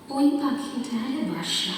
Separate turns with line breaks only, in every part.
ওই পাখিটার বাসা।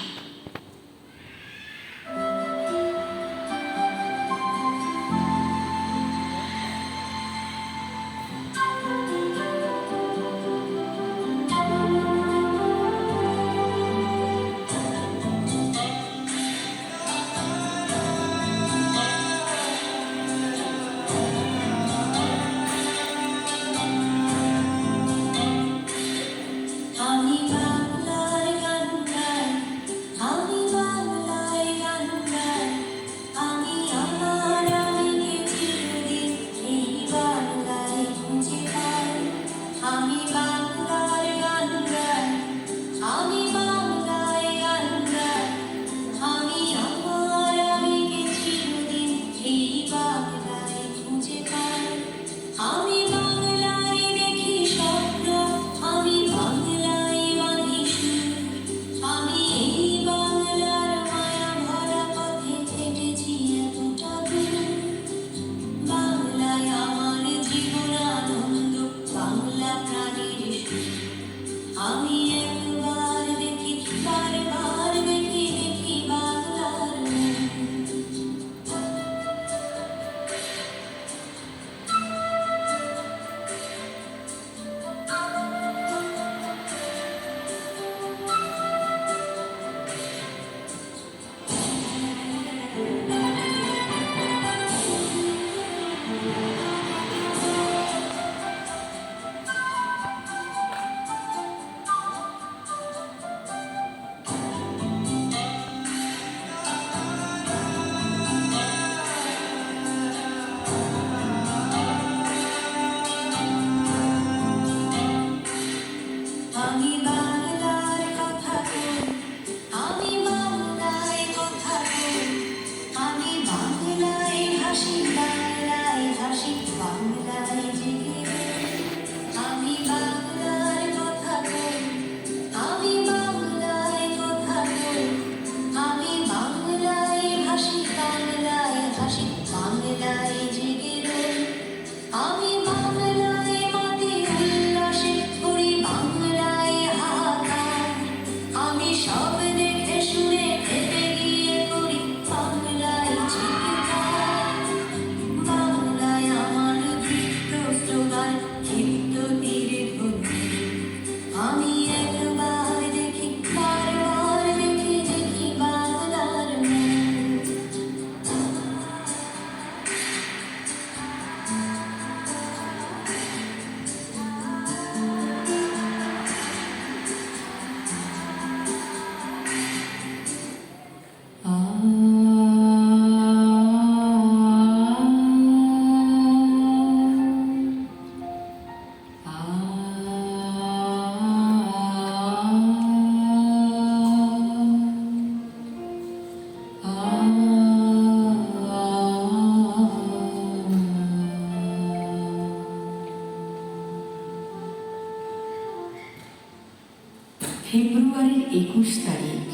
ফেব্রুয়ারির ২১ তারিখ,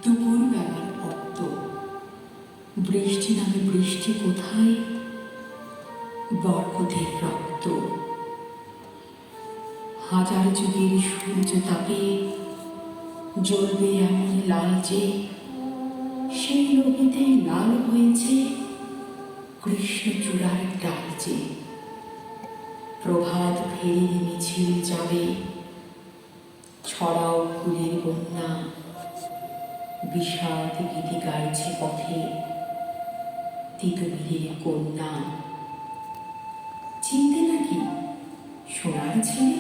দুপুরবেলার পদ্ম। বৃষ্টি নামে বৃষ্টি কোথায়, বরকতের রক্ত। হাজার যুগের সূর্য তাপে জ্বলবে এমন লালচে, সেই লোকেতে লাল হয়েছে কৃষ্ণচূড়ার ডালচে। প্রভাত ফেরির মিছিল যাবে, ছড়াও ফুলের বন্যা। বিষাদ গীতি গাইছে পথে তিতুমিরের কন্যা। চিনতে নাকি সোনার ছেলে?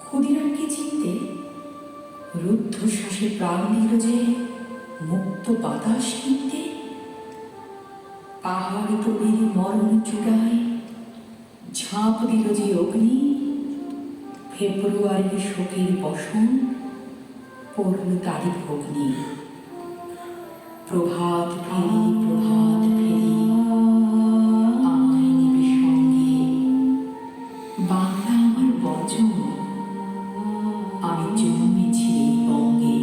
ক্ষুদিরামকে চিনতে? রুদ্ধশ্বাসে প্রাণ দিল যে মুক্ত বাতাস কিনতে। পাহাড় তরির মরণ চূড়ায় ঝাঁপ দিল যে অগ্নি। ফেব্রুয়ারির শোকের বসন পড়ল তারি ভগ্নি। প্রভাত ফেরি, প্রভাত ফেরি, আমায় নেবে সঙ্গে। বাংলা আমার বচন, আমি জন্মেছি এই বঙ্গে।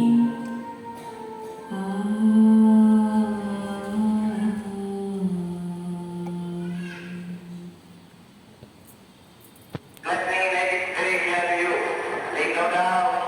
Let me make it very clear to you. Take no doubt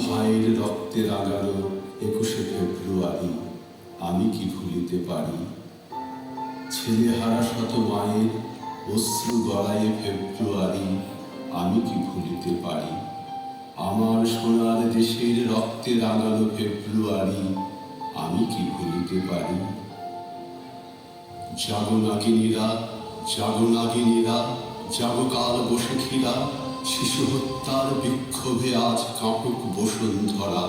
ভাইয়ের রক্তে রাঙানো 21শে ফেব্রুয়ারি আমি কি ভুলিতে পারি? ছেলেহারা শত মায়ের অশ্রু গড়ায়ে ফেব্রুয়ারি আমি কি ভুলিতে পারি? আমার সোনার দেশের রক্তে রাঙানো ফেব্রুয়ারি আমি কি ভুলিতে পারি? জাগো নাগিনীরা, জাগো নাগিনীরা, জাগো কাল বসুখিরা, শিশু হত্যার বিক্ষোভে আজ কাঁপুক বসুন্ধরা।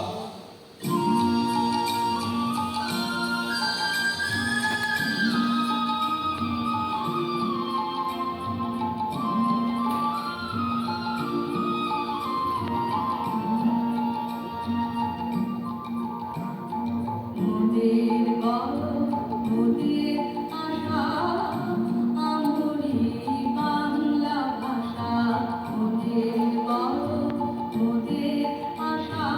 মোদের গর্ব, মোদের আশা, আমরি বাংলা ভাষা। মোদের গর্ব, মোদের আশা,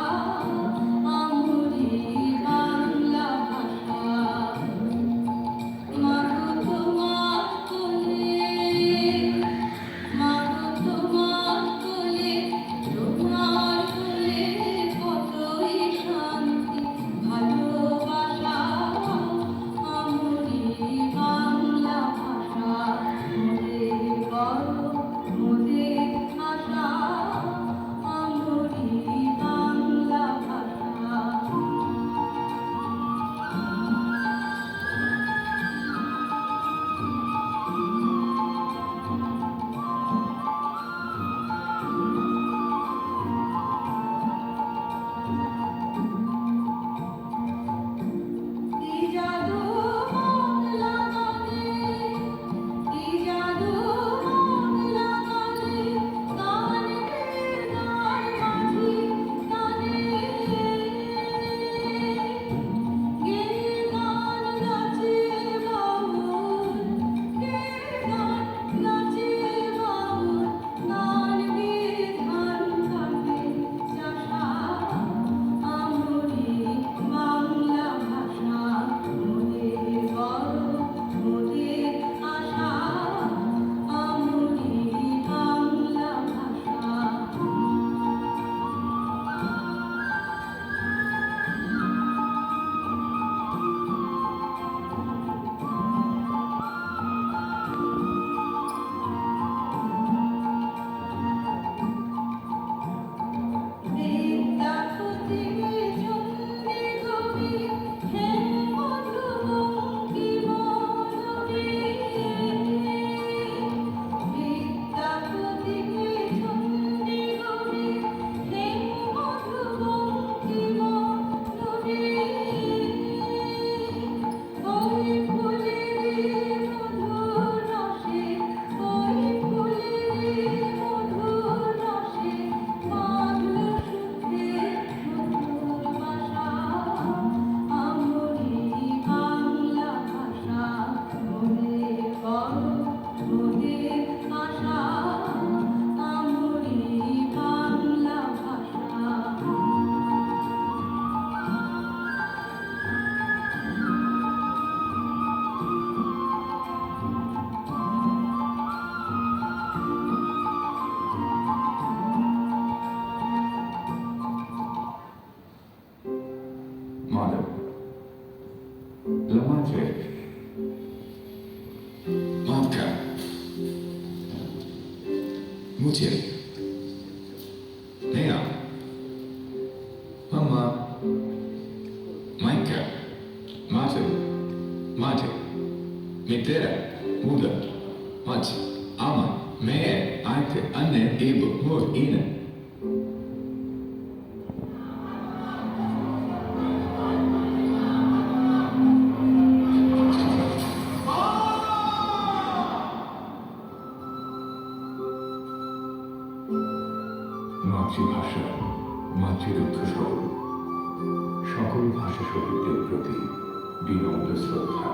আমরি বাংলা ভাষা। মাগো তোমার কোলে, মাগো তোমার কোলে, তোমার কোলে কতই শান্তি ভালোবাসা। আমরি বাংলা ভাষা। মোদের গর্ব, মোদের আশা, আমরি বাংলা ভাষা। কি জাদু বাংলা গানে, কি জাদু বাংলা গানে, গান গে গান মাঝি গানে, গে গান নাচিয়ে বাউল, গে গান নাচিয়ে বাউল, গান গে ধান কাটে চাষা। আমরি বাংলা ভাষা। মোদের গর্ব, মোদের আশা, আমরি বাংলা ভাষা। বিদ্যাপতি চণ্ডী কবি, হেম মধুবঙ্কিম নবী। বিদ্যাপতি চণ্ডী কবি, হেম মধুবঙ্কিম নবী। ওই ফুলের মধুর রসে, ওই ফুলের মধুর রসে বাঁধল সুখের মধুর বাসা। আমরি বাংলা ভাষা। মোদের গর্ব, মোদের আশা, আমরি বাংলা ভাষা।
Madam, la madre, matka, mujer, nena, mama, maika, mate, mate, mitera, muda, mach, ama, mee, aite, anne, ibu, mur, ine. মাতৃভাষা, মাতৃদুগ্ধ স্বরূপ, সকল ভাষা শহীদদের প্রতি বিনম্র শ্রদ্ধা।